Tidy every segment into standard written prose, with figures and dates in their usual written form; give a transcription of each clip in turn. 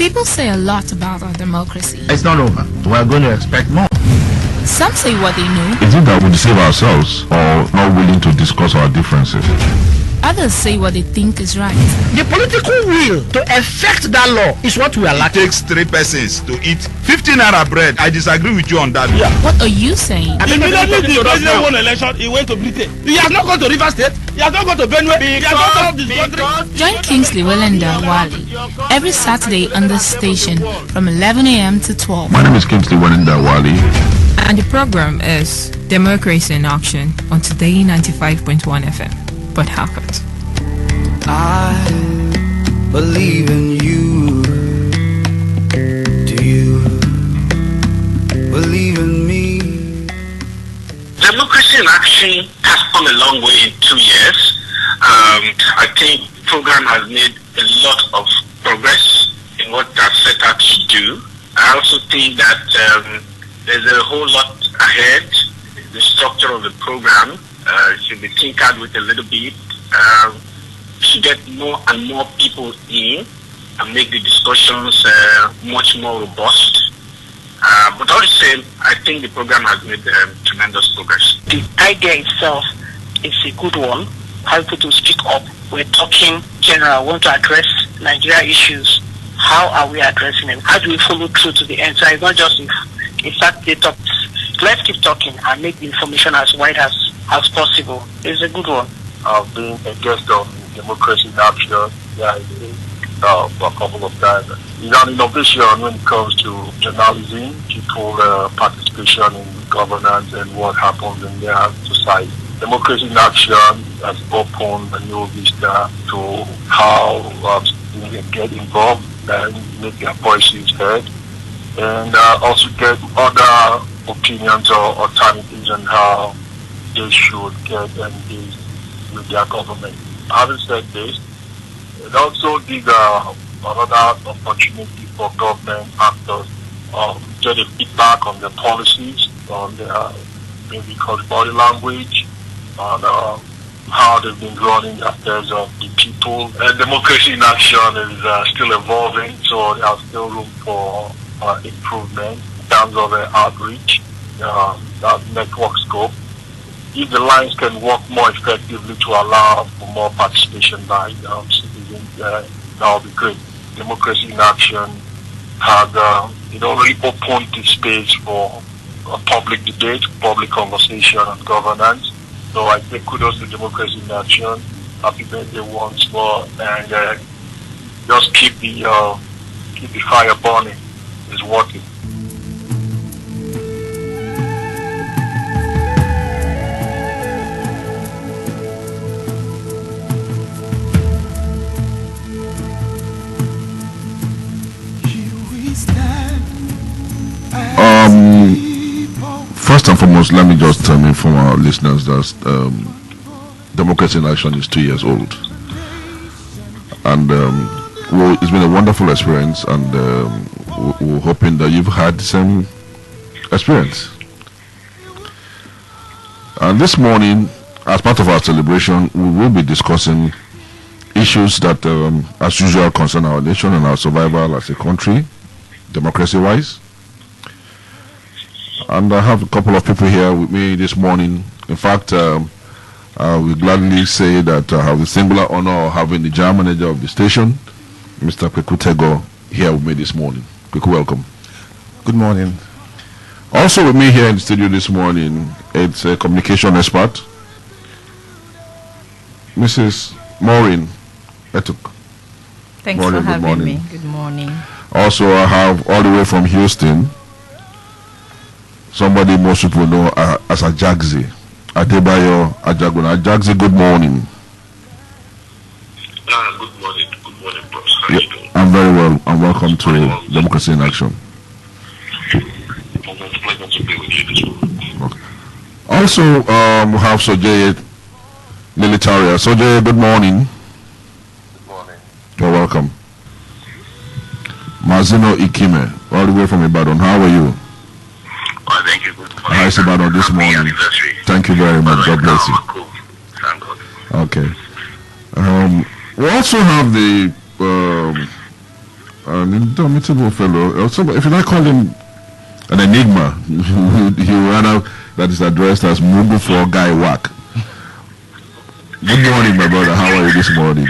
People say a lot about our democracy. It's not over. We're going to expect more. Some say what they know. Is it that we deceive ourselves or not willing to discuss our differences? Others say what they think is right. The political will to effect that law is what we are lacking. It takes 3 persons to eat 15 naira bread. I disagree with you on that. Yeah. What are you saying? Immediately the president won election, he went to Britain. He has not gone to River State. He has not gone to Benue. He has not gone to this country. Join Kingsley Welenda Wali every Saturday on this station from 11 a.m. to 12. My name is Kingsley Welenda Wali. And the program is Democracy in Action on Today 95.1 FM. But Harcourt. I believe in you. Do you believe in me? Democracy in Action has come a long way in 2 years. I think the program has made a lot of progress in what it has set out to do. I also think that there's a whole lot ahead. The structure of the program should be tinkered with a little bit. To get more and more people in and make the discussions much more robust. But all the same, I think the program has made tremendous progress. The idea itself is a good one. How people to speak up. We're talking general, want to address Nigeria issues. How are we addressing them? How do we follow through to the end? So it's not just in fact they talk. Let's keep talking and make the information as wide as possible. It's a good one. I've been a guest on Democracy in Action for a couple of times. It's an innovation when it comes to journalism, people participation in governance and what happens in their society. Democracy in Action has opened a new vista to how they can get involved and make their voices heard, and also get other opinions or alternatives on how they should get engaged with their government. Having said this, it also gives another opportunity for government actors to get a feedback on their policies, on their maybe called body language, on how they've been running the affairs of the people. And Democracy in Action is still evolving, so there's still room for improvement in terms of outreach, that network scope. If the lines can work more effectively to allow for more participation by citizens, that would be great. Democracy in Action has already opened the space for a public debate, public conversation on governance. So I say kudos to Democracy in Action. Happy birthday once more, and just keep the fire burning. It's working. First and foremost, let me just inform our listeners that Democracy in Action is 2 years old, and it's been a wonderful experience, and we're hoping that you've had the same experience. And this morning, as part of our celebration, we will be discussing issues that, as usual, concern our nation and our survival as a country, democracy-wise. And I have a couple of people here with me this morning. In fact, we gladly say that I have the singular honor of having the general manager of the station, Mr. Kweku Tego, here with me this morning. Kweku, welcome. Good morning. Also with me here in the studio this morning, it's a communication expert, Mrs. Maureen Etuk. Thanks for having me. Good morning. Also, I have all the way from Houston, somebody most people know as Ajagzi, Adebayo Ajaguna. Ajagzi, good morning. Good morning, boss. How are you doing? I'm very well, and welcome to Democracy in Action. It's a pleasure to be with you this morning. Okay. Also, we have Sojoye Lilitaria. Sojoye, good morning. Good morning. You're welcome. Mazino Ikime, all the way from Ibadan. How are you? Well, thank you. Good morning. How is Ibadan this morning? Thank you very much. God bless you. Thank God. Okay. We also have the an indomitable fellow. Also, if you like call him an enigma, you rather that is addressed as Mugu for Guy Wack. Good morning, my brother. How are you this morning?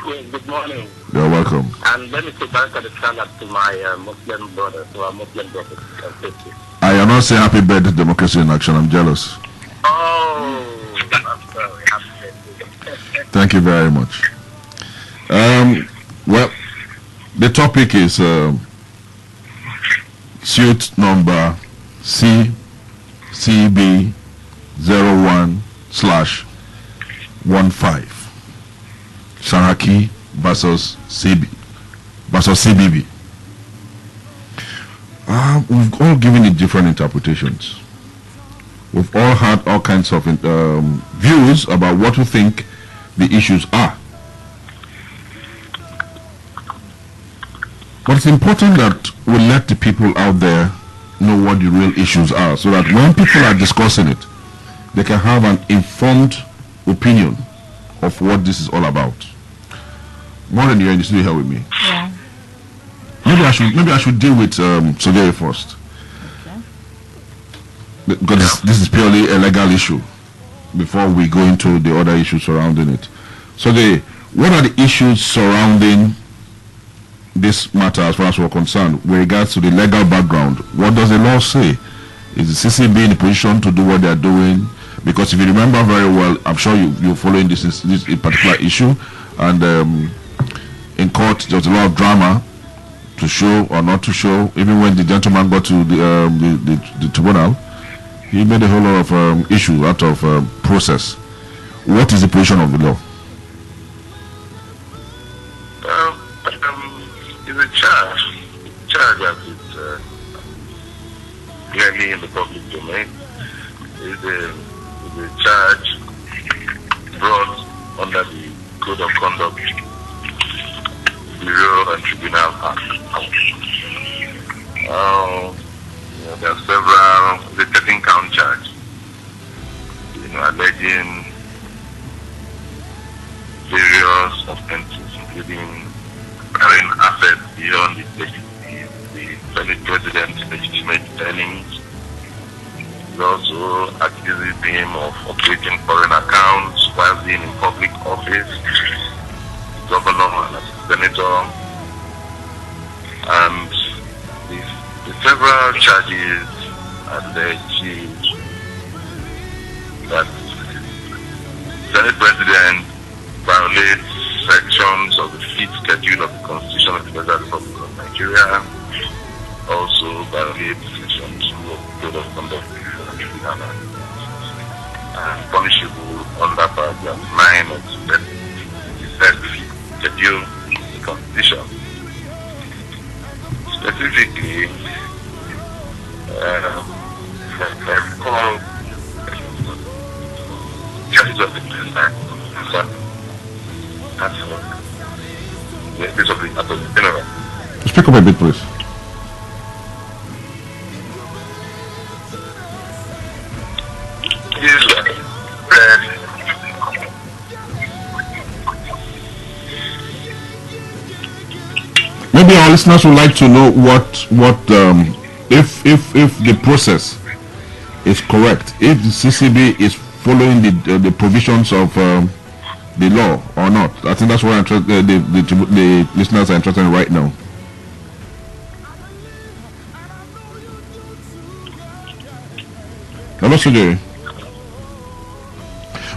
Yes, good morning. You're welcome. And let me say back at the standard to my Muslim brothers, to our Muslim brothers. I am not saying happy birthday to Democracy in Action. I'm jealous. Oh, I'm sorry. Happy birthday. Thank you very much. Well, the topic is suit number CCB01/15 Saraki versus CBB. We've all given it different interpretations. We've all had all kinds of views about what we think the issues are. But it's important that we let the people out there know what the real issues are, so that when people are discussing it, they can have an informed opinion of what this is all about. More than you're in the studio here with me. Yeah. Maybe I should deal with Sojeri first. Okay. Because this is purely a legal issue before we go into the other issues surrounding it. So what are the issues surrounding this matter as far as we're concerned with regards to the legal background? What does the law say? Is the CCB in a position to do what they're doing? Because if you remember very well, I'm sure you're following this particular issue, and in court there was a lot of drama to show or not to show. Even when the gentleman got to the tribunal, he made a whole lot of issue out of process. What is the position of the law? It's a charge as it's clearly in the public domain. It's a charge brought under the Code of Conduct Bureau and Tribunal Act. There are several, the 13-count charge, alleging various offenses, including carrying assets beyond the president's legitimate earnings. It also accuses him of operating foreign accounts while being in public office, governor and senator, and the several charges alleged that Senate President violates sections of the 5th schedule of the Constitution of the Federal Republic of Nigeria, also violates section 2 of the Code of Conduct and punishable under paragraph 9 of the 5th schedule of the Constitution. Specifically, I recall charges of the president. Speak up a bit, please. Maybe our listeners would like to know if the process is correct, if the CCB is following the provisions of the law or not. I think that's what the listeners are interested in right now. Hello, Sojeri.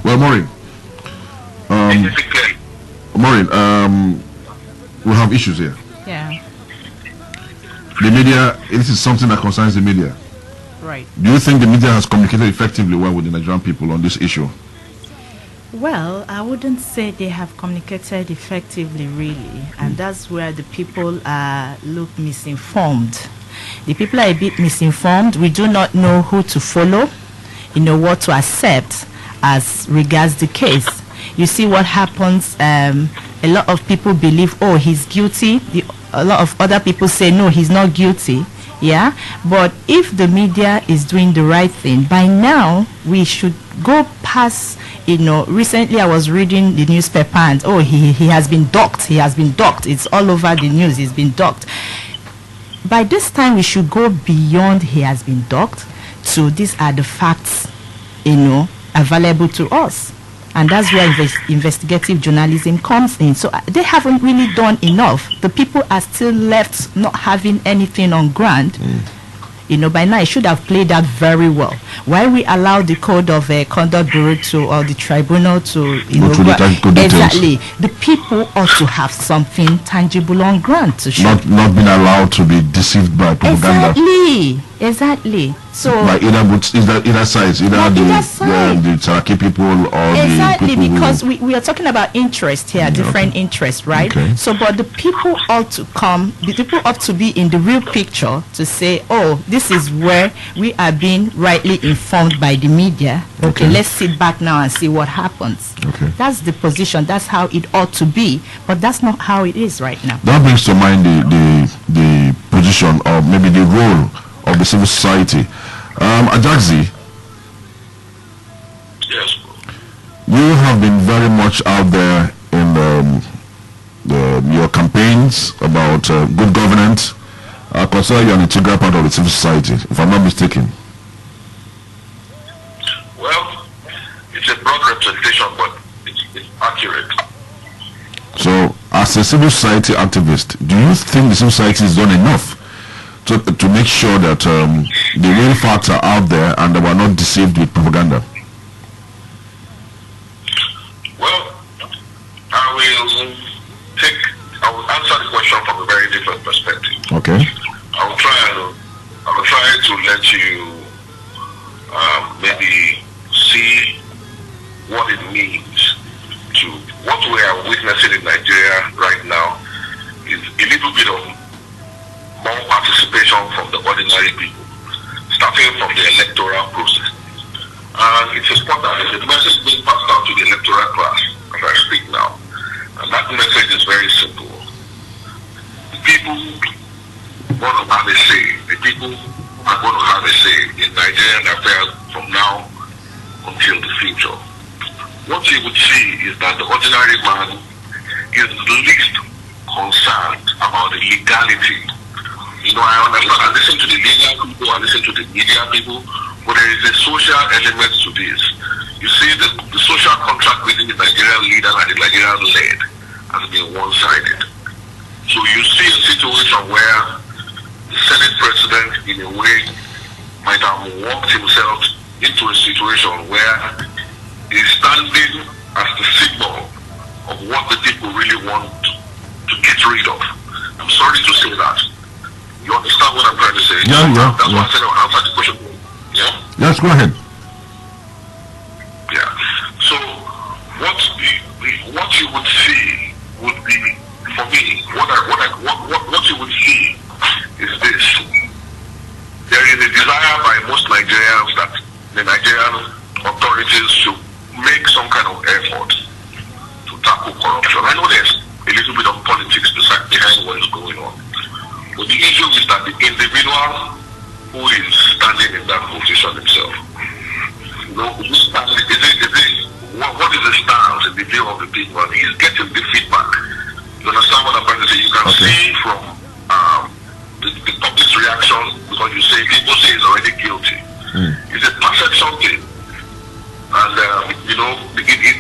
Well, Maureen, we have issues here. Yeah. The media, this is something that concerns the media. Right. Do you think the media has communicated effectively well with the Nigerian people on this issue? Well, I wouldn't say they have communicated effectively, really, and that's where the people look misinformed. The people are a bit misinformed. We do not know who to follow, what to accept as regards the case. You see what happens, a lot of people believe, oh, he's guilty. A lot of other people say, no, he's not guilty. Yeah, but if the media is doing the right thing, by now we should go past recently I was reading the newspaper and he has been docked. It's all over the news. He's been docked. By this time we should go beyond he has been docked to these are the facts, available to us. And that's where investigative journalism comes in. So they haven't really done enough. The people are still left not having anything on ground. By now it should have played out very well. Why we allow the code of conduct bureau or the tribunal to, exactly, the people ought to have something tangible on ground to show. Not being allowed to be deceived by propaganda. Exactly. So by either sides, either the Taraki people or the people because we are talking about interest here, different interests, right? Okay. So, but the people ought to be in the real picture to say, this is where we are being rightly informed by the media. Okay, let's sit back now and see what happens. Okay. That's the position. That's how it ought to be, but that's not how it is right now. That brings to mind the position or maybe the role of the civil society. Ajaxi, yes, you have been very much out there in your campaigns about good governance. I consider you an integral part of the civil society, if I'm not mistaken. Well, it's a broad representation, but it's accurate. So, as a civil society activist, do you think the civil society has done enough to make sure that the real facts are out there and that we're not deceived with propaganda? Well, I will answer the question from a very different perspective. Okay. I will try to let you maybe see what it means to what we are witnessing in Nigeria right now is a little bit of more participation from the ordinary people, starting from the electoral process. And it's important. There's a message being passed out to the electoral class as I speak now. And that message is very simple. The people want to have a say. The people are going to have a say in Nigerian affairs from now until the future. What you would see is that the ordinary man is least concerned about the legality. I understand, I listen to the legal people, I listen to the media people, but there is a social element to this. You see, the social contract within the Nigerian leader and the Nigerian led has been one-sided. So you see a situation where the Senate President, in a way, might have walked himself into a situation where he's standing as the symbol of what the people really want to get rid of. I'm sorry to say that. You understand what I'm trying to say? Yeah. That's why I said I'll answer the question. Yeah? Yes, go ahead. Yeah. So what you would see would be, for me, what you would see is this. There is a desire by most Nigerians that the Nigerian authorities should make some kind of effort to tackle corruption. I know there's a little bit of politics behind what is going on. But the issue is that the individual who is standing in that position himself, what is the stance in the view of the people? And he's getting the feedback. You understand what I'm trying to say? You can see from the public's reaction, because people say he's already guilty. It's a perception thing. And, it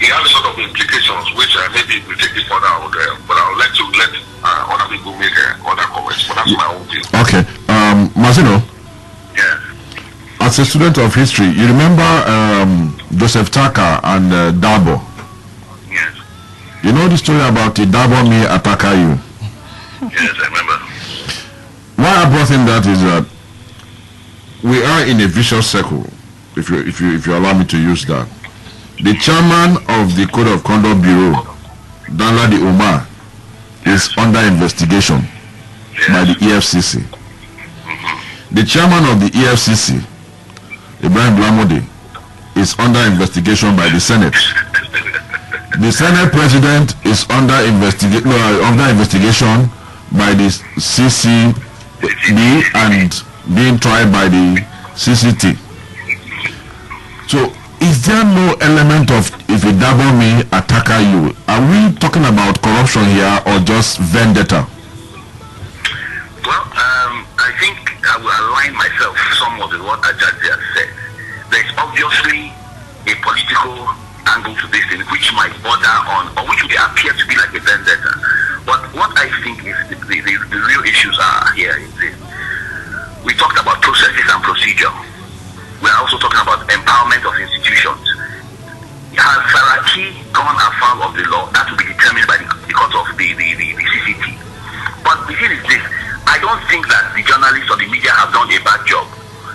has a lot of implications, which maybe we take it further out there. But I'll let other people make other comments. But that's my own view. Okay. Mazino? Yeah. As a student of history, you remember Joseph Taka and Dabo? Yes. You know the story about the Dabo me Ataka you? Yes, I remember. Why I brought in that is that we are in a vicious circle, if you allow me to use that. The chairman of the Code of Conduct Bureau, Danladi Umar, is under investigation by the EFCC. The chairman of the EFCC, Ibrahim Blamode, is under investigation by the Senate. The Senate President is under investigation by the CCB and being tried by the CCT. So is there no element of if you double me, attacker you? Are we talking about corruption here or just vendetta? Well, I think I will align myself somewhat with what Ajadi has said. There is obviously a political angle to this thing which might border on, or which would appear to be like a vendetta. But what I think is the real issues are here is this. We talked about processes and procedure. We are also talking about empowerment of institutions. Has Saraki gone afoul of the law? That will be determined by the court of the CCT. But the thing is this, I don't think that the journalists or the media have done a bad job.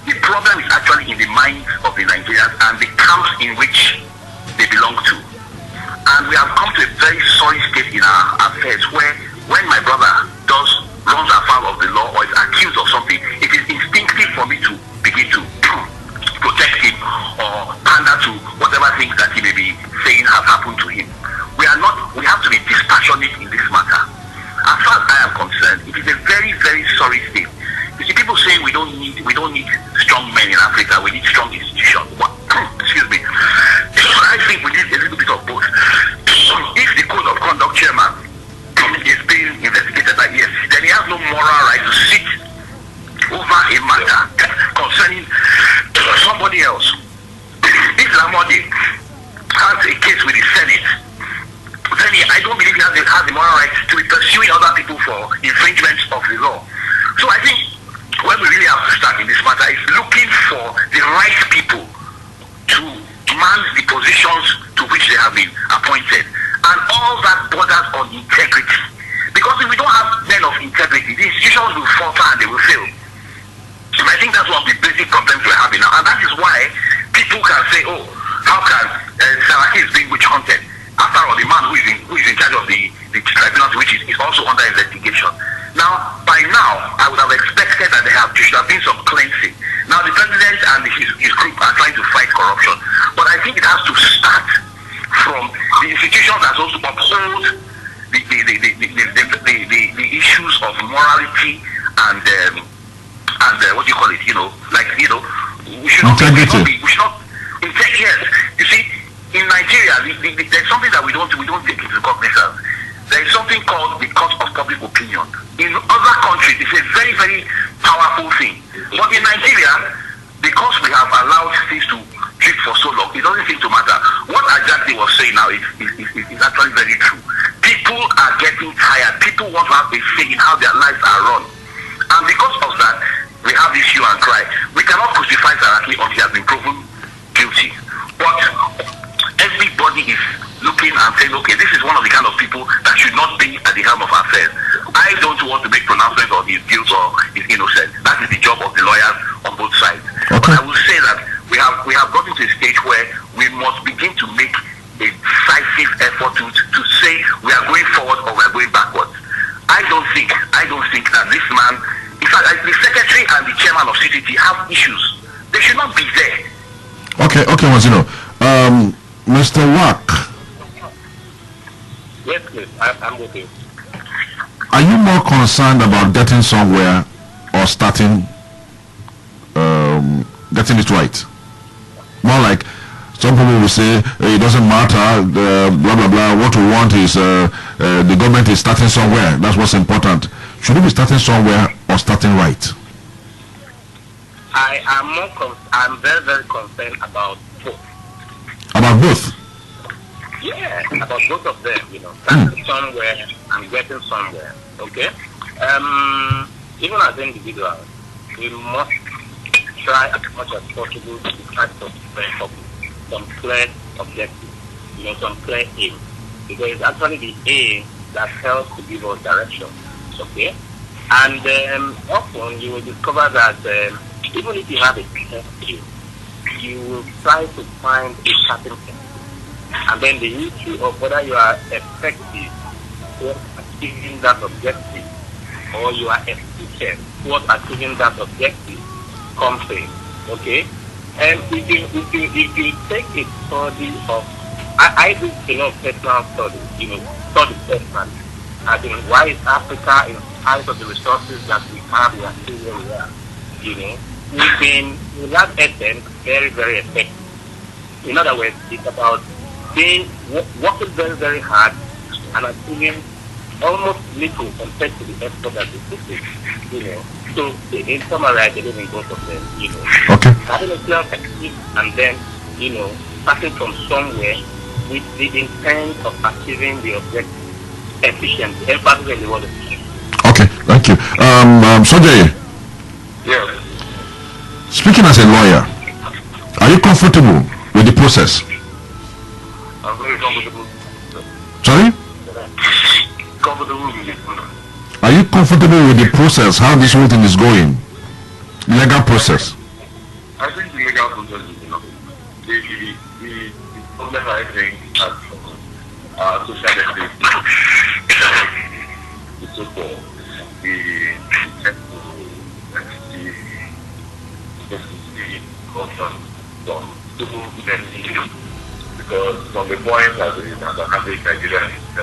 The problem is actually in the minds of the Nigerians and the camps in which they belong to. And we have come to a very sorry state in our affairs where when my brother runs afoul of the law or is accused of something, it is instinctive for me to begin to protect him or pander to whatever things that he may be saying have happened to him. We have to be dispassionate in this matter. As far as I am concerned, it is a very, very sorry state. You see, people say we don't need strong men in Africa, we need strong institutions. Well, excuse me. I think we need a little bit of both. If the code of conduct chairman is being investigated by EFCC, then he has no moral right to sit over a matter concerning somebody else. If Lamode has a case with the Senate, then I don't believe he has the moral right to be pursuing other people for infringements of the law. So I think when we really have to start in this matter is looking for the right people to man the positions to which they have been appointed. And all that borders on integrity. Because if we don't have men of integrity, the institutions will falter and they will fail. So I think that's one of the basic problems we're having now. And that is why people can say, oh, how can Saraki is being witch hunted? After all, the man who is in charge of the tribunal, which is also under investigation. Now, by now, I would have expected that there should have been some cleansing. Now, the president and his group are trying to fight corruption. But I think it has to start from the institutions that also uphold the issues of morality and what do you call it? We should not yes. You see, in Nigeria, there's something that we don't take into cognizance. There is something called the court of public opinion. In other countries, it's a very, very powerful thing. But in Nigeria, because we have allowed things to drift for so long, it doesn't seem to matter. What Ajadi was saying now is actually very true. People are getting tired. People want to have a say in how their lives are run. And because of that, we have this hue and cry. We cannot crucify Saraki until he has been proven guilty. But everybody is looking and saying, okay, this is one of the kind of people that should not be at the helm of affairs. I don't want to make pronouncements on his guilt or his innocence. That is the job of the lawyers on both sides. Okay. But I will say that we have gotten to a stage where we must begin to make a decisive effort to say we are going forward or we are going backwards. I don't think that this man, in fact, the secretary and the chairman of CCT have issues. They should not be there. Okay, Wazino. Mr. Wack. Yes, please. I'm with you. Are you more concerned about getting somewhere or starting getting it right? More like some people will say it doesn't matter, blah blah blah. What we want is the government is starting somewhere. That's what's important. Should we be starting somewhere or starting right? I'm very, very concerned about both. About both? Yeah, about both of them, starting somewhere and getting somewhere, okay? Even as individuals, we must try as much as possible to try to some clear objectives, some clear aim. Because it's actually the aim that helps to give us direction, okay? And often you will discover that even if you have a clear aim, you will try to find a certain thing. And then the issue of whether you are effective towards achieving that objective or you are efficient towards achieving that objective comes in. Okay? And if you take a study of, I do personal study, study personally. I think why is Africa, in spite of the resources that we have, we are still where we are. We've been, in that essence, very, very effective. In other words, it's about working very, very hard and achieving almost little compared to the effort that they put in, So, in summary, I believe in both of them, Okay. Having a clear technique and then, starting from somewhere with the intent of achieving the objective efficiently, emphasis in the word efficiency. Okay, thank you. Sojay, Yes. speaking as a lawyer, are you comfortable with the process? I'm very comfortable. Sorry? Comfortable with it. Are you comfortable with the process, how this whole thing is going? Legal process. I think the legal process is enough. The problem I think that social justice is so poor. The tend to constant to many because from the point as an average Nigerian to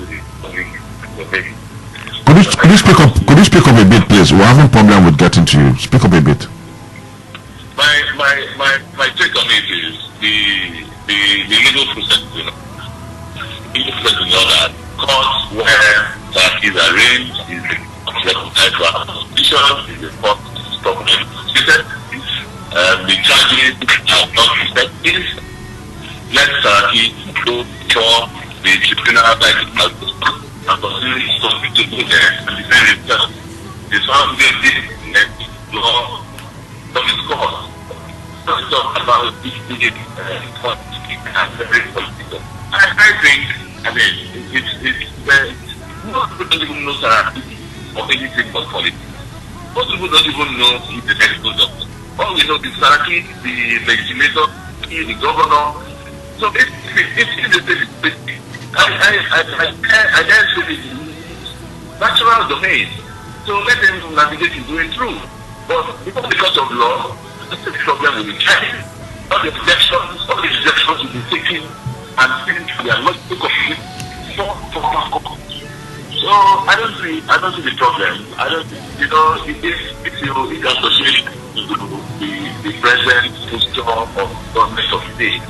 the public. Could you speak up a bit, please? We're having a problem with getting to you. Speak up a bit. My take on it is the legal process, legal process that courts where that is arranged is recognized for constitution, is a court document stated, the charges are not effective. Let Saraki go for the tribunal by the and consider something to go there and defend himself. It's one thing this law of his cause. So it's all about this needed and very political. I think, most people don't even know Saraki or anything but politics. Most people don't even know he's the medical doctor. All we know is Saraki, the legislator, the governor. So it's I dare say it's natural domain. So let them navigate his way through. But because of law, the problem will be carried. All the rejections will be taken and seen to their logical complete for So I don't see the problem. I don't think, if you associate the present posture of government of state,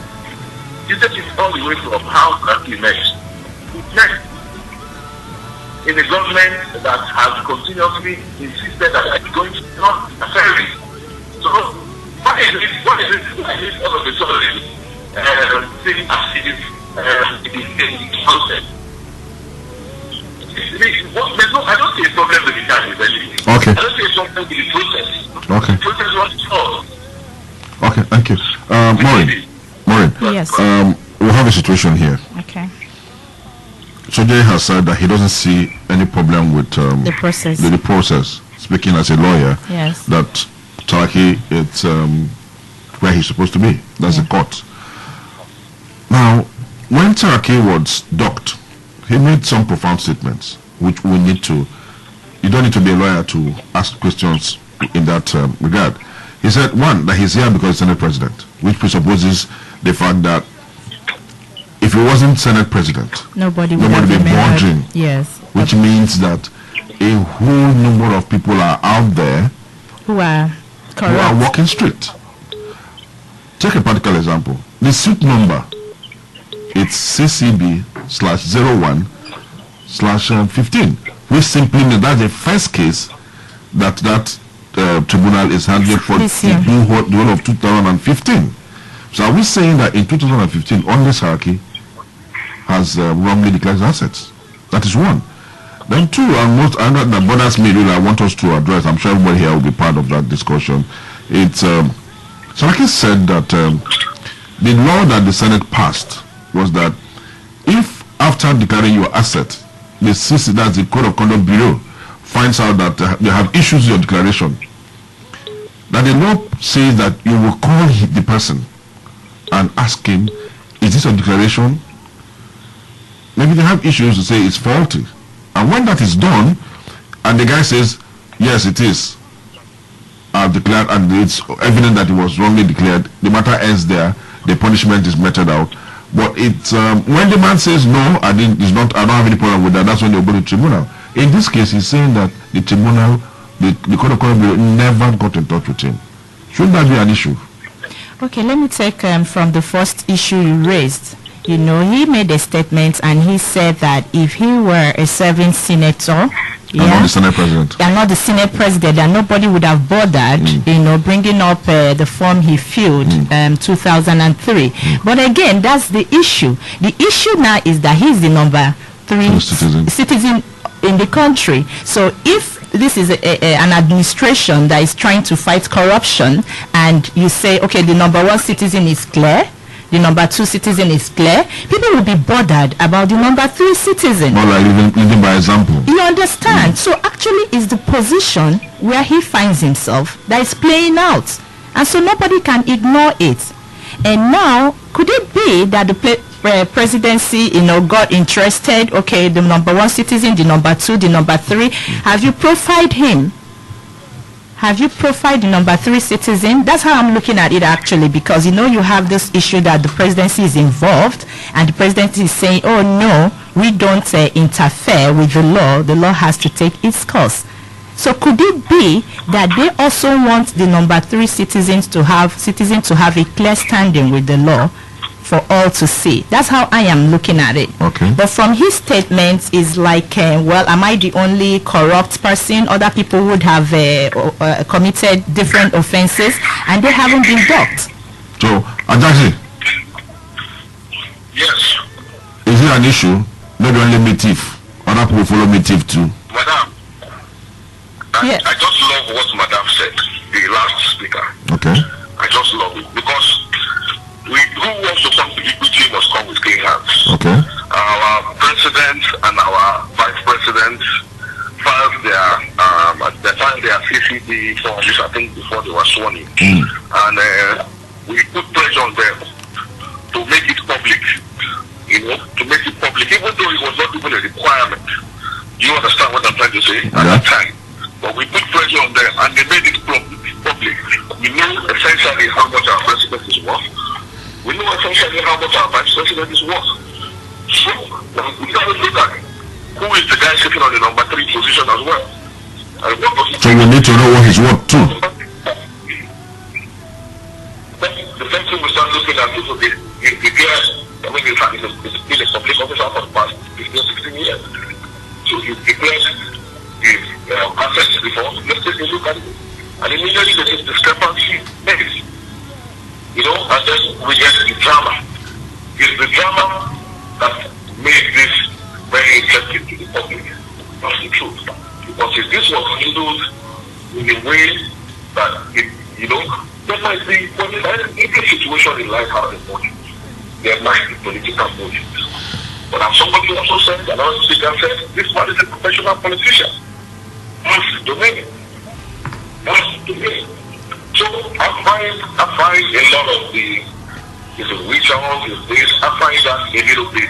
you take it all the way from how Saraki next. Next, in a government that has continuously insisted that it's going to not affairs. So, why is it all of a sudden saying as if it is a concept? I don't see a problem with the charges, really. Okay. I don't see a problem with the process. Okay. The process was solved. Okay, thank you. Maureen. Yes. We'll have a situation here. Okay. Sojay has said that he doesn't see any problem with The process. the process. Speaking as a lawyer, Yes. that Saraki, it's where he's supposed to be. That's the court. Now, when Saraki was docked, he made some profound statements, which we need to. You don't need to be a lawyer to ask questions in that regard. He said, one, that he's here because he's Senate President, which presupposes the fact that if he wasn't Senate President, Nobody would be have remembered. boarding. Yes. Which means that a whole number of people are out there Who are who are corrupt. walking straight. Take a practical example. The suit number, it's CCB/01/15, which simply means that's the first case that tribunal is handling for the whole of 2015. So are we saying that in 2015, only Saraki has wrongly declared his assets? That is one. Then two, and most another that bothers me really, I want us to address, I'm sure everybody here will be part of that discussion. It's Saraki said that the law that the Senate passed was that if after declaring your asset, the CC, that's the Code of Conduct Bureau, finds out that they have issues with your declaration, that the law says that you will call the person and ask him, is this a declaration? Maybe they have issues to say it's faulty. And when that is done, and the guy says, yes, it is, I've declared, and it's evident that it was wrongly declared, the matter ends there, the punishment is meted out. But it's when the man says, no, I don't have any problem with that, that's when they'll go to the tribunal. In this case, he's saying that the tribunal, the Code of Conduct Bureau never got in touch with him. Shouldn't that be an issue? Okay, let me take from the first issue you raised. You know, he made a statement and he said that if he were a serving senator, not the Senate president. And not the Senate president, and nobody would have bothered, bringing up the form he filled 2003. But again, that's the issue. The issue now is that he's the number 3 citizen in the country. So if this is an administration that is trying to fight corruption, and you say, okay, the number 1 citizen is clear, the number 2 citizen is clear, people will be bothered about the number 3 citizen. More like living by example. You understand? So actually it's the position where he finds himself that is playing out. And so nobody can ignore it. And now, could it be that the presidency, got interested, okay, the number 1 citizen, the number 2, the number 3, have you profiled him? Have you profiled the number 3 citizen? That's how I'm looking at it actually, because you have this issue that the presidency is involved and the presidency is saying, oh no, we don't interfere with the law. The law has to take its course. So could it be that they also want the number 3 citizens to have a clear standing with the law for all to see? That's how I am looking at it. Okay. But from his statements is like, well, am I the only corrupt person? Other people would have committed different offenses and they haven't been docked. So, Ajaxi. Yes. Is it an issue? Not only me thief. Other people follow me thief too. Madam, I just love what Madam said, the last speaker. Okay. I just love it because who wants to come to equity must come with clean hands. Okay. Our president and our vice president filed their CCD forms, I think, before they were sworn in. And we put pressure on them to make it public. To make it public, even though it was not even a requirement. Do you understand what I'm trying to say? At that time. But we put pressure on them and they made it public. We know essentially how much our president is worth. We know essentially how much our vice president is worth. So we gotta look at who is the guy sitting on the number 3 position as well. So we need to know what he's worth too. The first thing we start looking at is the guy, in fact, he's been a public officer for the past 15-16 years. So he declared his assets before. Let's take a look at it. And immediately there is discrepancy. And then we get the drama. It's the drama that made this very interesting to the public. That's the truth. Because if this was handled in a way that, there might be, every situation in life has a motive. There might be political motives. But as somebody also said, another speaker said, this man is a professional politician. That's the domain. So I find a lot of the rituals, I find that a little bit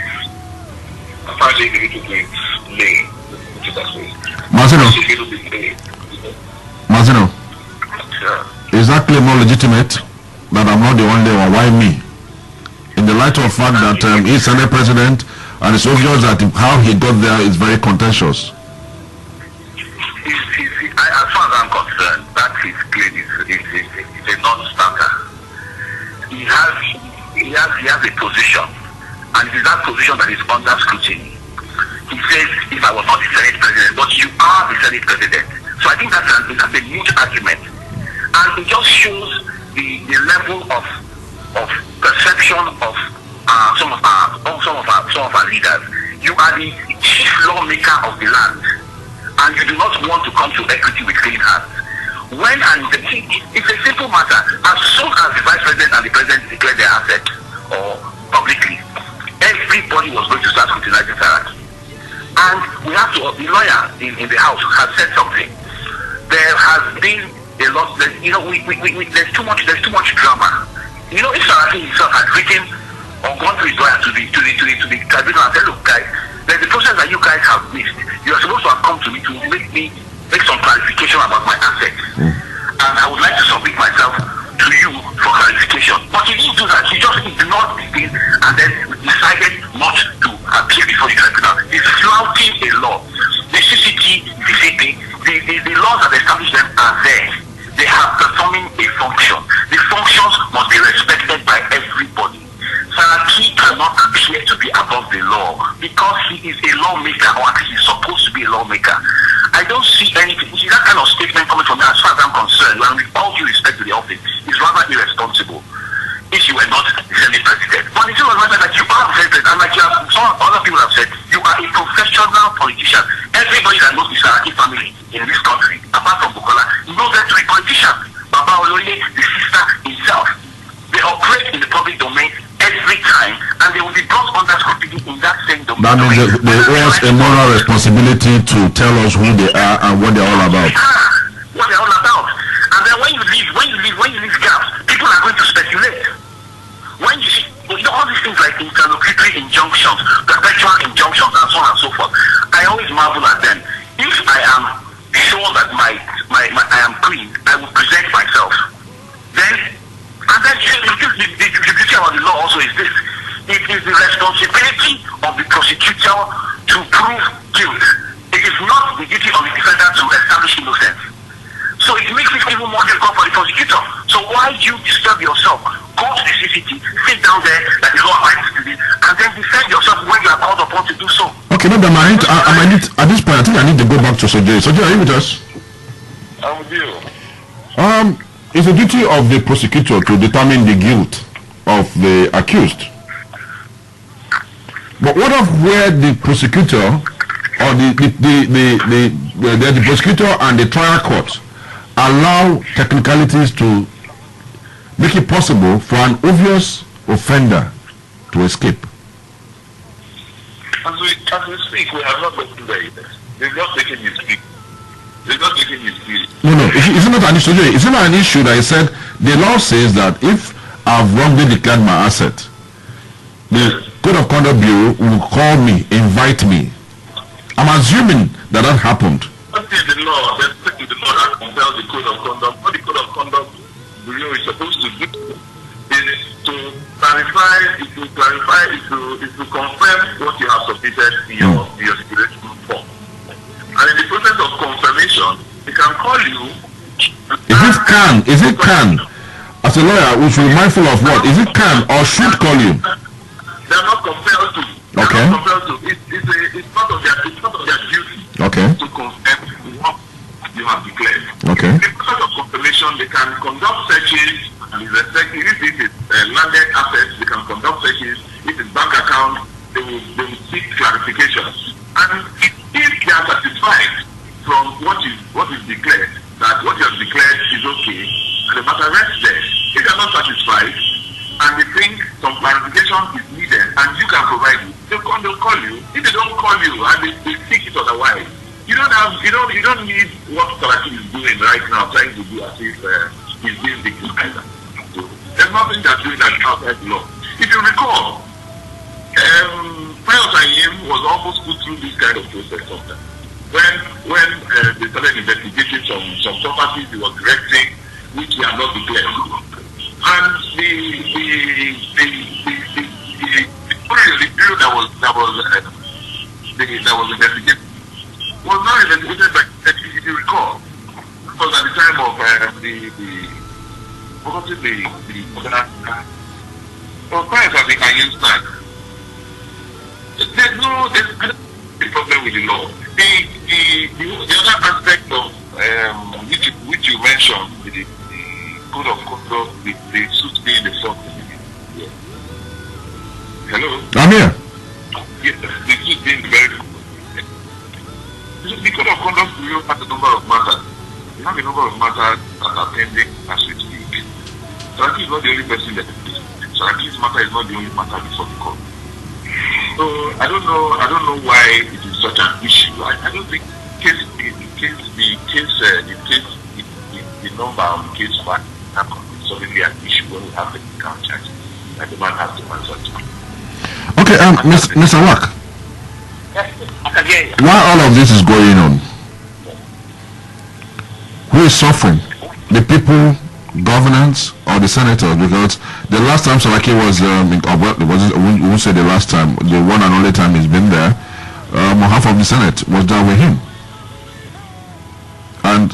lame. Mazino, is that claim more legitimate that I'm not the only one? Why me? In the light of the fact that he's Senate president and it's obvious that how he got there is very contentious. As far as I'm concerned, that his claim is a non-starter. He has a position, and it is that position that is under scrutiny. He says, if I was not the Senate president, but you are the Senate president. So I think that's a huge argument, and it just shows the level of perception of some of our leaders. You are the chief lawmaker of the land, and you do not want to come to equity with clean hands. It's a simple matter. As soon as the vice president and the president declare their assets or publicly, everybody was going to start scrutinizing Saraki. And we have to, the lawyer in the house has said something. There has been a lot. There's too much drama. If Saraki himself had written or gone to his lawyer to the tribunal and said, look guys, there's a process that you guys have missed. You are supposed to have come to me to make some clarification about my assets. And I would like to submit myself to you for clarification. But he didn't do that. He just ignored the thing and then decided not to appear before the tribunal. He's flouting a law. The CCT, the laws that establish them are there. They are performing a function. The functions must be respected. lawmaker, or at least he's supposed to be a lawmaker. I don't see anything. You see, that kind of statement coming from me, as far as I'm concerned, and with all due respect to the office, is rather irresponsible. If you were not the Senate president. But it was rather that you are the president, and like some other people have said, you are a professional politician. Everybody that knows the Saraki family in this country, apart from Bukola, knows them to be politicians. Baba Oloye, the sister himself, they operate in the public domain every time, and they will be brought under scrutiny in that same domain. That means they owe us a moral responsibility to tell us who they are and what they're all about. What they're all about. And then when you leave gaps, people are going to speculate. When you see, all these things like interlocutory injunctions, perpetual injunctions, and so on and so forth, I always marvel at them. If I am sure that I am clean, I will present myself. Then, and then the beauty about the law also is this: it is the responsibility of the prosecutor to prove guilt. It is not the duty of the defendant to establish innocence. So it makes it even more difficult for the prosecutor. So why do you disturb yourself? Go to the CCT, sit down there, like the law applies to you, and then defend yourself when you are called upon to do so. Okay, no, but I need, at this point, I think I need to go back to Sojoy. Sojoy, are you with us? I'm with you. It's the duty of the prosecutor to determine the guilt of the accused. But what of where the prosecutor or the prosecutor and the trial court allow technicalities to make it possible for an obvious offender to escape? As we speak, we have not gotten there yet. They've not taken his plea. No. It's not an issue. It's not an issue that I said the law says that if I've wrongly declared my asset, the Code of Conduct Bureau will call me, invite me. I'm assuming that happened. What is the law? There's the law that compels the Code of Conduct. What the Code of Conduct Bureau is supposed to do is to clarify, is to confirm what you have submitted in your stipulation form. And in the process of confirmation, they can call you. Is it can? As a lawyer, we should be mindful of what? Is it can or should call you? They are not compelled to. Okay. Not compelled to. It's part of their duty. Okay. To confirm what you have declared. Okay. In the process of confirmation, they can conduct searches and irrespective if it is landed assets, they can conduct searches. If it's bank account, they will seek clarifications. And if they are satisfied from what is declared, that what you have declared is okay, and the matter rests there. If they are not satisfied and they think some clarification is needed and you can provide it, they'll call you. If they don't call you and they seek it otherwise, you don't need what Saraki is doing right now, trying to do as if he's being victimized. So there's nothing that's doing that outside the law. If you recall, Fayosayim was almost put through this kind of process sometimes. When they started investigating some properties he was directing, which he had not declared. And the bureau that was investigated was not investigated by, if you recall, it was at the time of there's no problem with the law. The other aspect of which you mentioned, the Code of Conduct, the suit being the fourth. Hello? I'm here. Yes, the suit being very. The Code of Conduct Bureau has a number of matters. We have a number of matters that are pending as we speak. Saraki is not the only person that is. Saraki's matter is not the only matter before the court. So I don't know why it is such an issue. I don't think the number of the case fact is suddenly an issue when we have the account charge and the man has to answer to. Okay, Mr. Wak. Yes, I can hear you. Why all of this is going on? Who is suffering? The people, governance, or the senators? Because the last time Saraki was, we won't say the last time, the one and only time he's been there, half of the Senate was there with him. And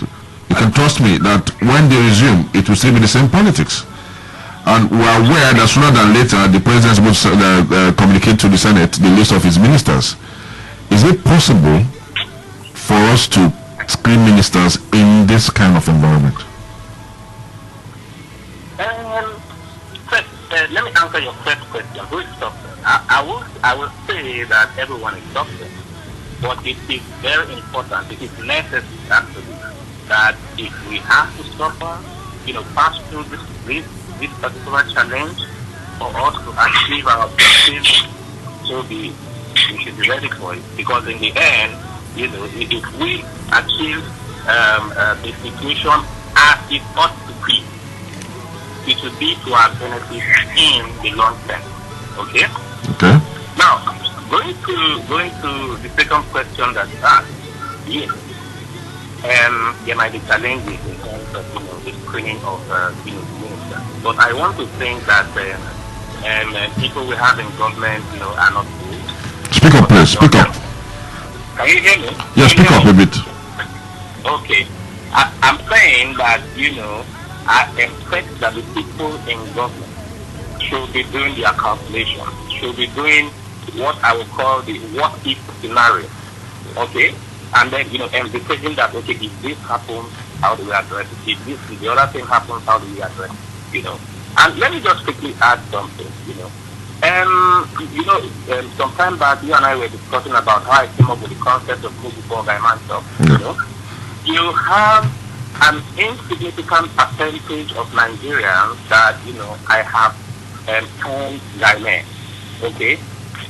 you can trust me that when they resume, it will still be the same politics. And we are aware that sooner than later, the president will communicate to the Senate the list of his ministers. Is it possible for us to screen ministers in this kind of environment? First, let me answer your first question. Who is success? I will say that everyone is success, but it is very important. It is necessary actually that if we have to suffer, pass through this particular challenge for us to achieve our objectives, we should be ready for it. Because in the end, if we achieve the situation as it ought to be, it will be to our benefit in the long term. Okay? Okay. Now, going to the second question that you asked, yes, there might be challenges in terms of the screening of ministers. But I want to think that people we have in government, are not good. Speak up, please. Speak up. Can you hear me? Yeah, speak up a bit. Okay. I'm saying that, I expect that the people in government should be doing their calculation, should be doing what I would call the what-if scenario. Okay? And then, envisaging that, okay, if this happens, how do we address it? If the other thing happens, how do we address it? And let me just quickly add something, some time back, you and I were discussing about how I came up with the concept of Mugu by myself. You have an insignificant percentage of Nigerians that, I have turned Ghanaian. Okay?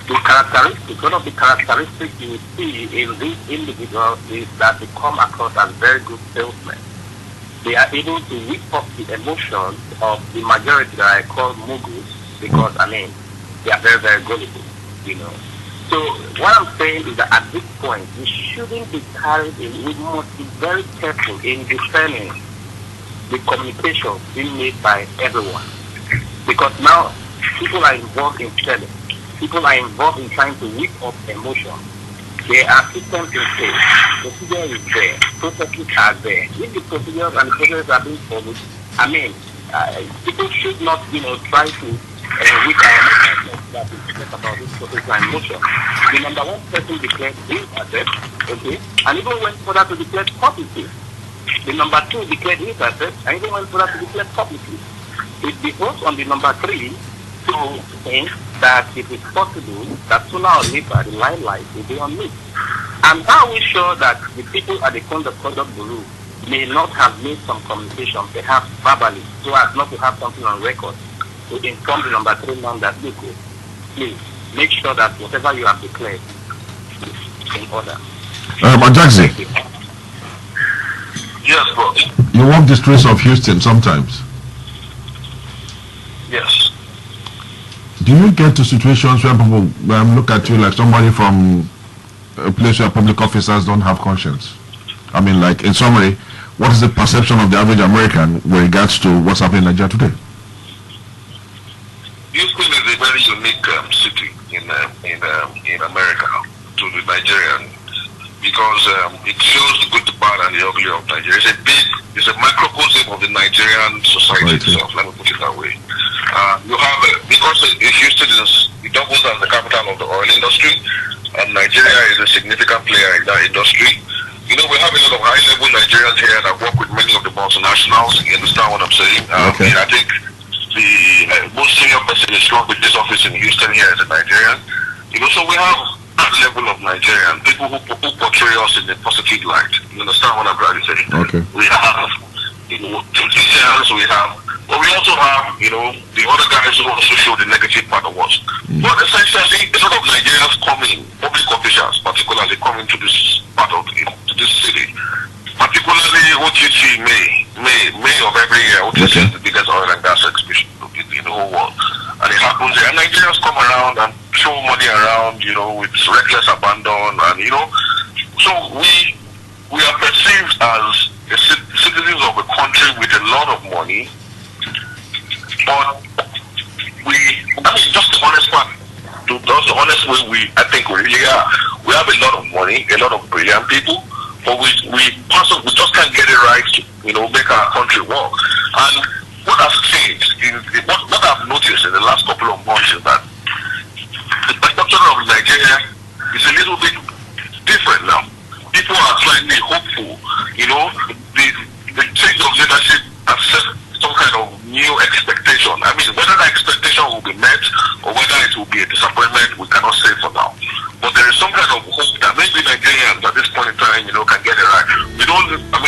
One of the characteristics you will see in these individuals is that they come across as very good salesmen. They are able to whip up the emotions of the majority that I call Mugus because, they are very, very gullible, So what I'm saying is that at this point, we shouldn't be carried in. We must be very careful in discerning the communication being made by everyone. Because now people are involved in selling. People are involved in trying to whip up emotion. There are systems in place. Procedure is there. Processes are there. If the procedures and the processes are being followed, people should not, try to whip our emotions that we talk about this process and emotion. The number one person declared his asset, okay, and even went further to declare publicly. The number two declared his asset, and even went further to declare publicly. It behoves on the number three to think that it is possible that sooner or later the limelight will be on me. And how are we sure that the people at the Code of Conduct Bureau may not have made some communication, perhaps verbally, so as not to have something on record to inform the number three man that, look, please make sure that whatever you have declared is in order. Ajaxi. Yes, bro. You walk the streets of Houston sometimes. Yes. Do you get to situations where people look at you like somebody from a place where public officers don't have conscience? Like in summary, what is the perception of the average American with regards to what's happening in Nigeria today? Houston is a very unique city in America to the Nigerian because it shows the good, the bad, and the ugly of Nigeria. It's a microcosm of the Nigerian society itself. Let me put it that way. You have because Houston it doubles as the capital of the oil industry, and Nigeria is a significant player in that industry. We have a lot of high-level Nigerians here that work with many of the multinationals. You understand what I'm saying? Okay. I think the most senior person is strong with this office in Houston here as a Nigerian. So we have that level of Nigerian people who portray us in a positive light. You understand what I'm trying to say? Okay. We have, politicians, but we also have, the other guys who also show the negative part of us. But essentially, a lot of Nigerians coming, public officials particularly coming to this part of to this city, particularly OTC May of every year. OTC is the biggest oil and gas exhibition in the whole world, and it happens there. And Nigerians come around and throw money around, with reckless abandon, and so we are perceived as citizens of a country with a lot of money. But just the honest part, that's the honest way I think we really are. We have a lot of money, a lot of brilliant people, but we just can't get it right to, make our country work. And what has changed, what I've noticed in the last couple of months is that the perception of Nigeria is a little bit the change of leadership has set some kind of new expectation. I mean, whether that expectation will be met or whether it will be a disappointment, we cannot say for now. But there is some kind of hope that maybe Nigerians at this point in time, can get it right.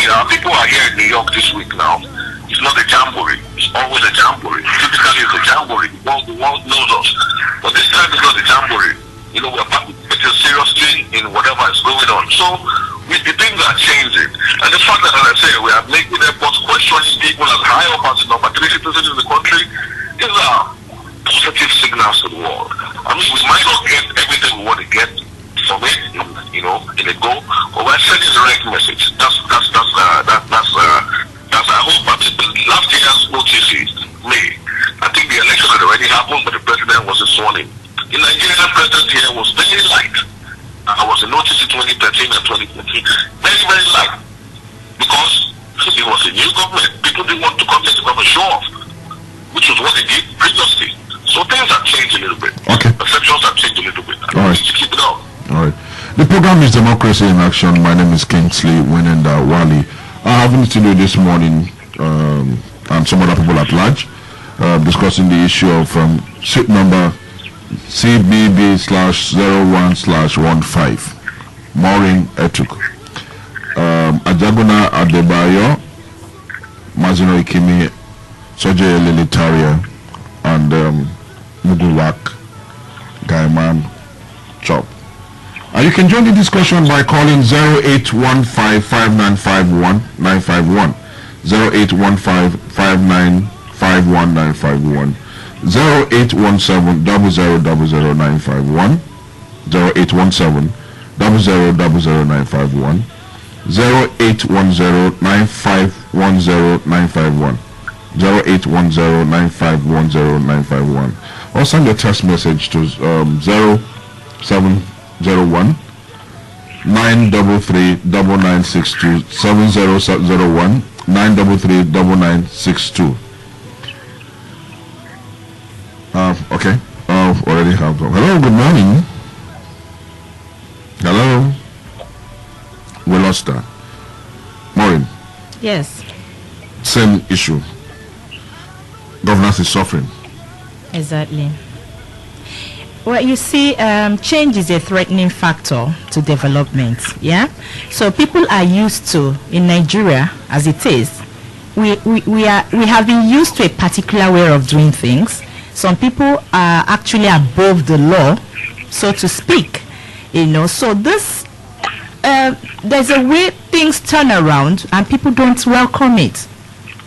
Our people are here in New York this week now. It's not a jamboree. It's always a jamboree. Typically, it's a jamboree. The world knows us. But this time, it's not a jamboree. We're taking seriously in whatever is going on. So, the things are changing. And the fact that, as I say, we are making efforts questioning people as high up as the number 3 citizens in the country, these are positive signals to the world. We might not get everything we want to get from it, in a go, but we're sending the right message. That's I hope that the last year's notices, May, I think the election had already happened, but the president wasn't sworn in. The Nigerian president here was very light. I was a notice in 2013 and 2014. Very, very light. Because it was a new government. People didn't want to come here to come and show off, which was what they did previously. So things have changed a little bit. Okay. Perceptions have changed a little bit. All right. To keep it up. All right. The program is Democracy in Action. My name is Kingsley Winenda Wali. I have in the studio this morning and some other people at large discussing the issue of suit number CBB/01/15. Maureen Etuk. Ajaguna Adebayo, Mazino Ikimi, Soje Lilitaria, and Muguwak Gaiman Chop. You can join the discussion by calling 0815-5951-951, 0815-5951-951, 0817-0000-951, 0817-0000-951, 0810-9510-951, 0810-9510-951, or send a text message to 0701 933-9962, 7001 933-9962. Okay. Already have them. Hello, good morning. Hello. We lost that. Maureen. Yes. Same issue. Governance is suffering. Exactly. Well, you see, change is a threatening factor to development. Yeah. So people are used to, in Nigeria, as it is, we have been used to a particular way of doing things. Some people are actually above the law, so to speak. So this there's a way things turn around and people don't welcome it.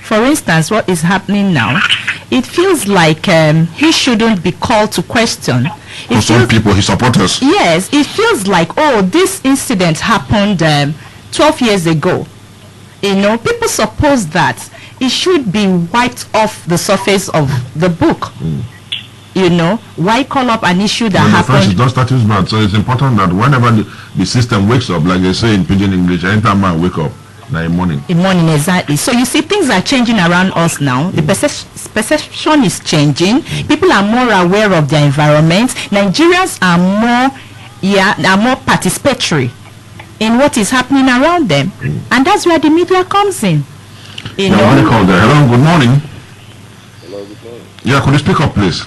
For instance, what is happening now, it feels like he shouldn't be called to question. For some people, his supporters. Yes, it feels like, this incident happened 12 years ago. People suppose that it should be wiped off the surface of the book. Why call up an issue that happened? Don't status bad. So it's important that whenever the system wakes up, like they say in Pidgin English, anytime man wake up, in morning. In morning, exactly. So you see, things are changing around us now. The perception is changing. People are more aware of their environment. Nigerians are more participatory in what is happening around them, and that's where the media comes in. Hello, good morning. Hello, good morning. Yeah, could you speak up, please?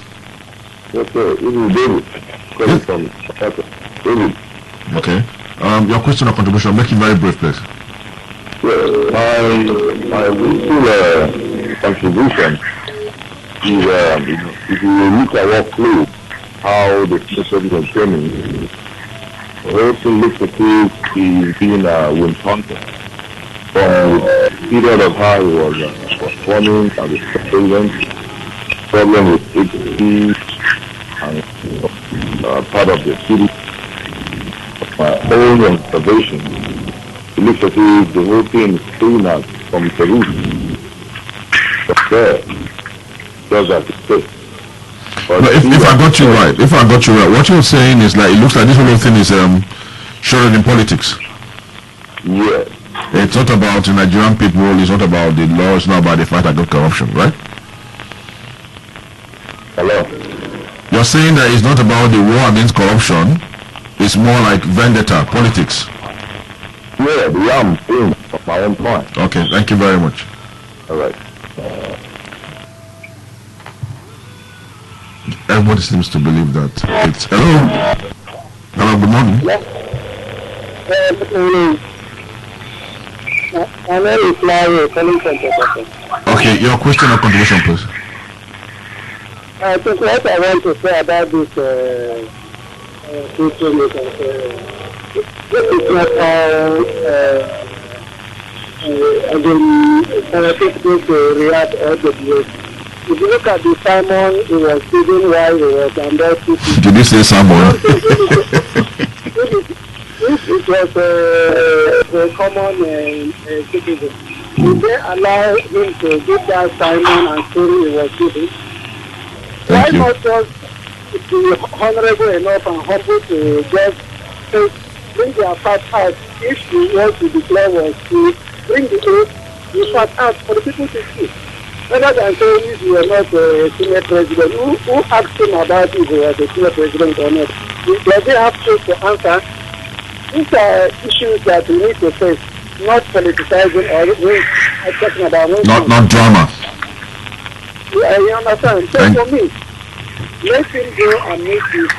Yes, sir. This is David. Calling from David. Okay. Your question or contribution, make it very brief, please. My little contribution is if you look at what clue how the system is training, it also looks as if he's being wind hunter. From the period of how he was performing as a president, problem with HC and part of the city. My own observation, it looks as if the whole thing is clean out from the root. But there, just as it says. No, if I got you right, what you're saying is like, it looks like this whole thing is shrouded in politics. Yeah. It's not about the Nigerian people, it's not about the law, it's not about the fight against corruption, right? Hello? You're saying that it's not about the war against corruption, it's more like vendetta, politics. Yeah, I'm saying of my own point. Okay, thank you very much. All right. Everybody seems to believe that it's... Hello? Hello, good morning. Good morning. My name is Larry, calling from Jakarta. Okay, your question or contribution, please. I think what I want to say about this teaching is this is not how politics need to react or behave. If you look at the sermon, he was giving while he was under teaching. Did you say sermon? It was a common citizen. Did they allow him to give that sermon and story he was giving? Why not just be honorable enough and humble to just bring their part out? If you want to declare was to bring the part out for the people to see. Rather than saying if you are not a senior president, who asked him about if he was a senior president or not? Does he have to answer? These are issues that we need to face, not politicizing or talking about. Not drama. Yeah, you understand? So for me, let him go and meet with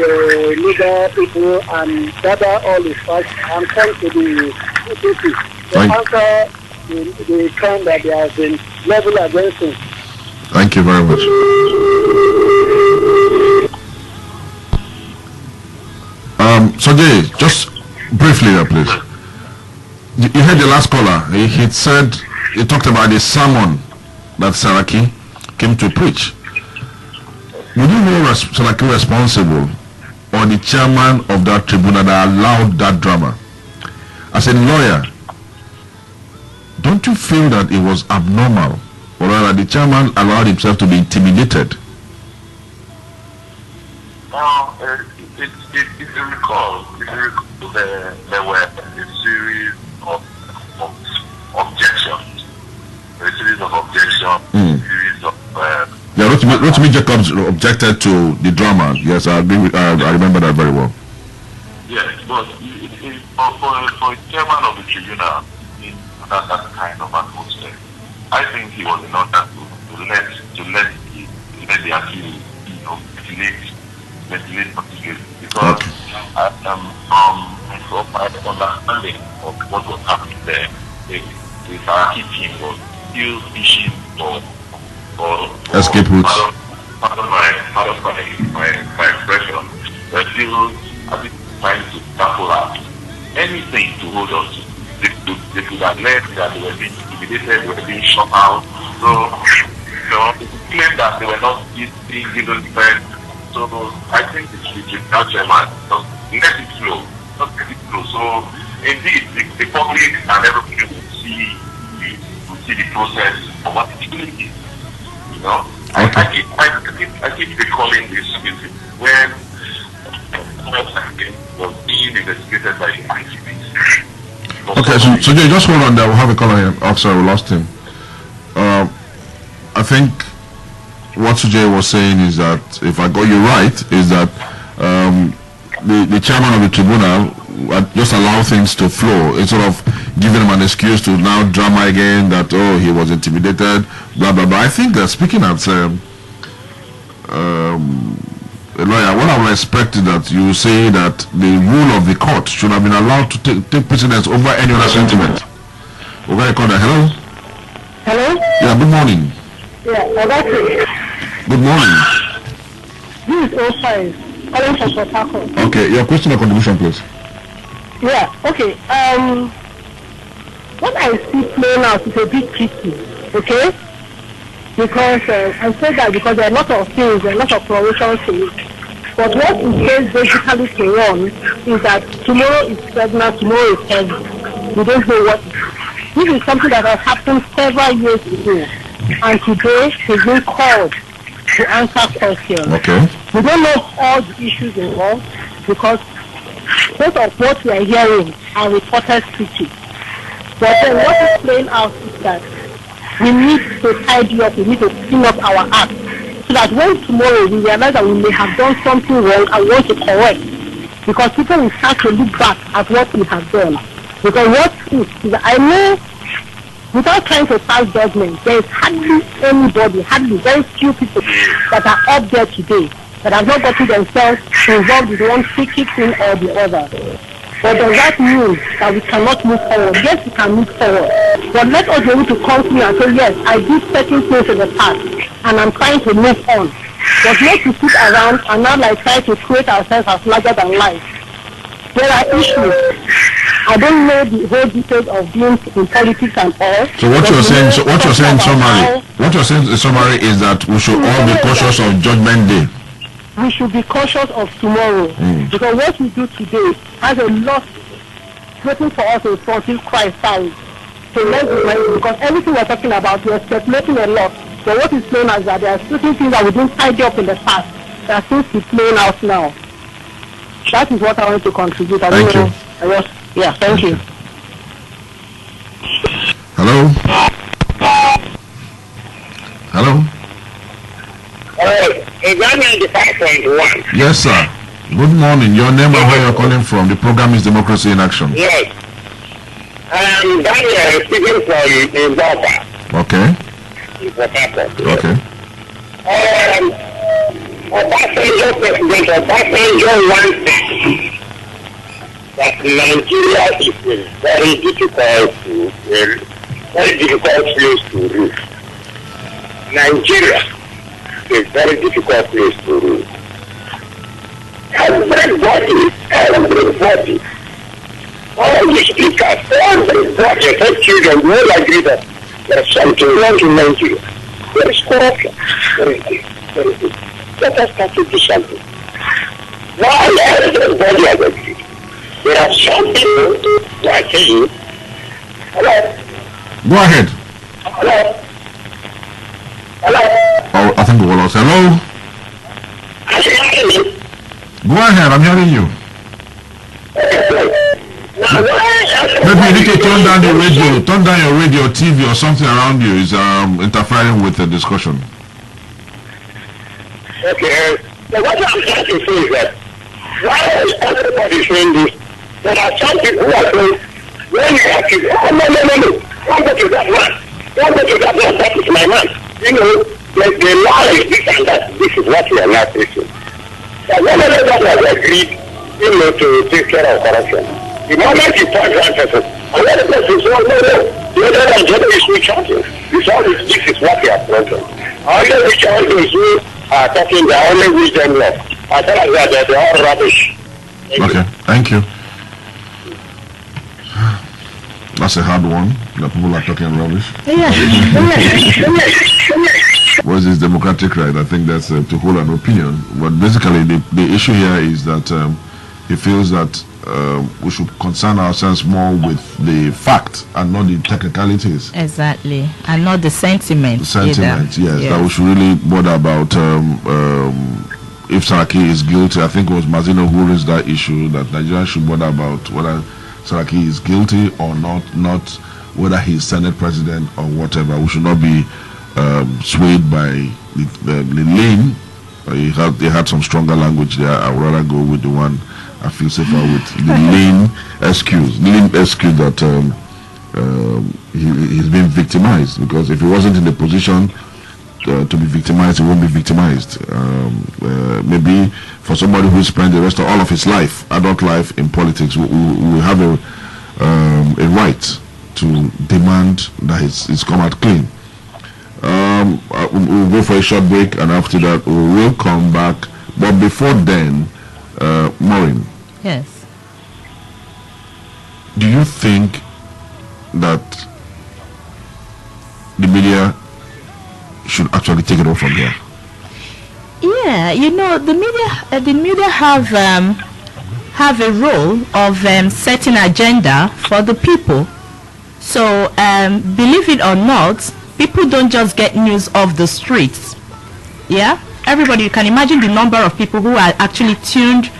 leader people and gather all his facts and come to the PPP to answer the crime that they have been leveled against him. Thank you very much. Sanjay, just briefly there, please. You heard the last caller. He talked about the sermon that Saraki came to preach. Would you know Saraki responsible or the chairman of that tribunal that allowed that drama? As a lawyer, don't you feel that it was abnormal, or rather the chairman allowed himself to be intimidated? If you recall, there were a series of objections. Yeah, Rotimi Jacobs objected to the drama. Yes, I agree. I remember that very well. Yes, but for a chairman of the tribunal in that kind of atmosphere, I think he was in order to let the accused, ventilate particularly, because from my understanding of what was happening there, the Saraki team was still fishing for escape routes. Part of my expression, they're still trying to tackle out anything to hold on to. They could have led that they were being intimidated, they were being shot out. So, they could claim that they were not being given fair. So, I think the tribunal chairman just let it flow. Not let it flow. So, indeed, the public and everybody will see the process of what it really is. I keep recalling this visit when was being investigated by the ICBC. Okay, so just hold on there. We'll have a caller here. Oh, sorry, we lost him. I think what Sujay was saying is that, if I got you right, is that the chairman of the tribunal just allow things to flow instead of giving him an excuse to now drama again that, oh, he was intimidated, blah, blah, blah. I think that speaking as a lawyer, what I would expect is that you say that the rule of the court should have been allowed to take precedence over any other sentiment. Okay, hello? Hello? Yeah, good morning. Yeah, that's it. Good morning. This is 05, calling from Port Harcourt. Okay, your question or contribution, please. Yeah, okay. What I see playing out is a bit tricky, okay? Because I say that because there are a lot of things, there are a lot of promotions to it. But what it says basically to run is that tomorrow is pregnant, tomorrow is heavy. We don't know what it is. This is something that has happened several years ago. And today he's been called to answer questions. Okay. We don't know all the issues involved because most of what we are hearing are reported speeches. But then what is playing out is that we need to tidy up, we need to clean up our act so that when tomorrow we realize that we may have done something wrong and want to correct, because people will start to look back at what we have done. Because what is that I know without trying to pass judgment, there is hardly anybody, hardly very few people that are up there today that have not gotten themselves involved with one ticket thing or the other. But does that mean that we cannot move forward? Yes, we can move forward. But let us be able to come to me and say, yes, I did certain things in the past and I'm trying to move on. But not to sit around and now like try to create ourselves as larger than life. There are issues. I don't know the whole details of being in politics and all. So what you're saying, in summary is that we should all be cautious of Judgment Day. We should be cautious of tomorrow because what we do today has a lot waiting for us until Christ comes. So let's be mindful because everything we're talking about, we're speculating a lot. So what is plain is that there are certain things that we didn't tidy up in the past that seems to be playing out now. That is what I want to contribute. Thank you. Thank you. Hello? Hello? Is that 95.1? Yes, sir. Good morning. Your name and where you're calling from. The program is Democracy in Action. Yes. Daniel speaking from Zimbabwe. Okay. Okay. President Obasanjo once said that Nigeria is a very difficult place to rule. Nigeria is a very difficult place to rule. Everybody, all the speakers, everybody, except children, we all agree that there's something wrong in Nigeria. There is corruption. Very good. Let us start to do something. While everybody has agreed, there are some people who are saying, hello? Go ahead. Hello? Oh, I think we lost. Hello? Go ahead, I'm hearing you. Maybe you need to turn down your radio, TV or something around you is interfering with the discussion. Okay, so what I'm trying to say is that while everybody is saying this, there are some people who are saying, when you have to, no, don't go to that man, that is my man. You know, the law is this and that, this is what we are not facing. But one of them has agreed, to take care of corruption. The moment you point one person, another person says, no, the other is switch on this. This is what we are broken. Only which all those who are talking, they are only wisdom left. I tell you that they're all rubbish. Thank you. That's a hard one. The people are talking rubbish. What's his democratic right? I think that's to hold an opinion. But basically, the issue here is that he feels that we should concern ourselves more with the fact and not the technicalities. Exactly, and not the sentiment. Yes. That we should really bother about if Saraki is guilty. I think it was Mazino who raised that issue that Nigeria should bother about whether Saraki is guilty or not whether he is Senate president or whatever. We should not be swayed by the lane. They had some stronger language there. I would rather go with the one I feel safer with, the lame excuse that he's been victimized, because if he wasn't in the position to be victimized, he won't be victimized. Maybe for somebody who spent the rest of all of his life, adult life, in politics, we have a right to demand that it's come out clean. We'll go for a short break, and after that we will come back. But before then, Maureen. Yes. Do you think that the media should actually take it off from here? Yeah, the media have a role of setting agenda for the people. So believe it or not, people don't just get news off the streets. Yeah, everybody, you can imagine the number of people who are actually tuned,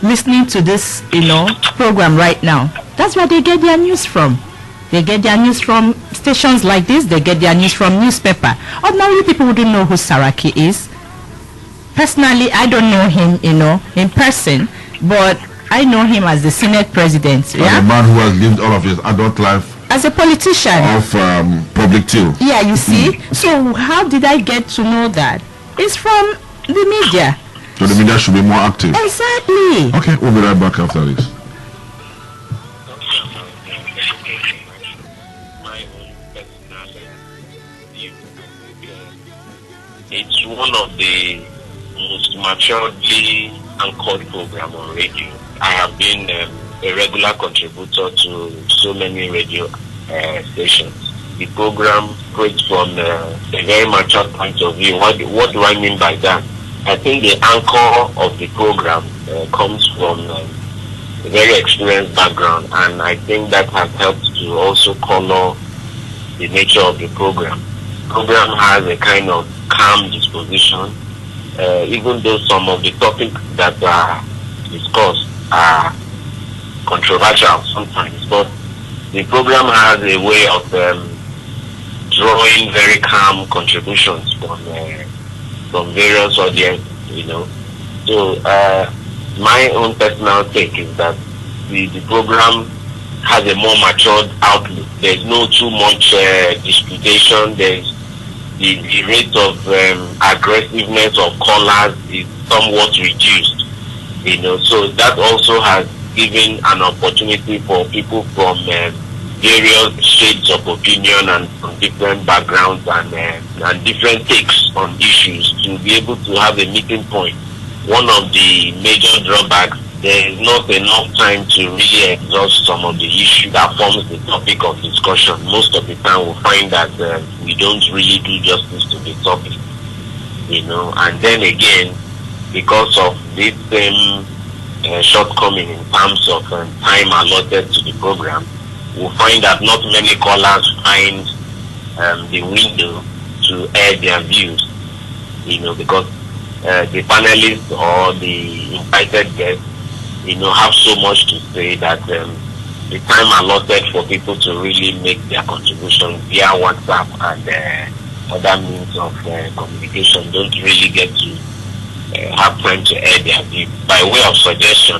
listening to this, program right now. That's where they get their news from. They get their news from stations like this. They get their news from newspaper. Ordinary people wouldn't know who Saraki is. Personally, I don't know him, in person, but I know him as the Senate president. Yeah? A man who has lived all of his adult life as a politician of public till. Yeah, you see. So how did I get to know that? It's from the media. So the media should be more active. Exactly. Okay, we'll be right back after this. It's one of the most maturely anchored program on radio. I have been a regular contributor to so many radio stations. The program creates from a very mature point of view. What do I mean by that? I think the anchor of the program comes from a very experienced background, and I think that has helped to also color the nature of the program. The program has a kind of calm disposition, even though some of the topics that are discussed are controversial sometimes, but the program has a way of drawing very calm contributions from various audiences, you know. So my own personal take is that the program has a more matured outlook. There's no too much disputation. There's the rate of aggressiveness of callers is somewhat reduced, you know. So that also has given an opportunity for people from various shades of opinion and from different backgrounds and different takes on issues to be able to have a meeting point. One of the major drawbacks, there is not enough time to really exhaust some of the issues that forms the topic of discussion. Most of the time we'll find that we don't really do justice to the topic, you know. And then again, because of this same shortcoming in terms of time allotted to the program, we'll find that not many callers find the window to air their views, you know, because the panelists or the invited guests, you know, have so much to say that the time allotted for people to really make their contribution via WhatsApp and other means of communication don't really get to have time to air their views. By way of suggestion,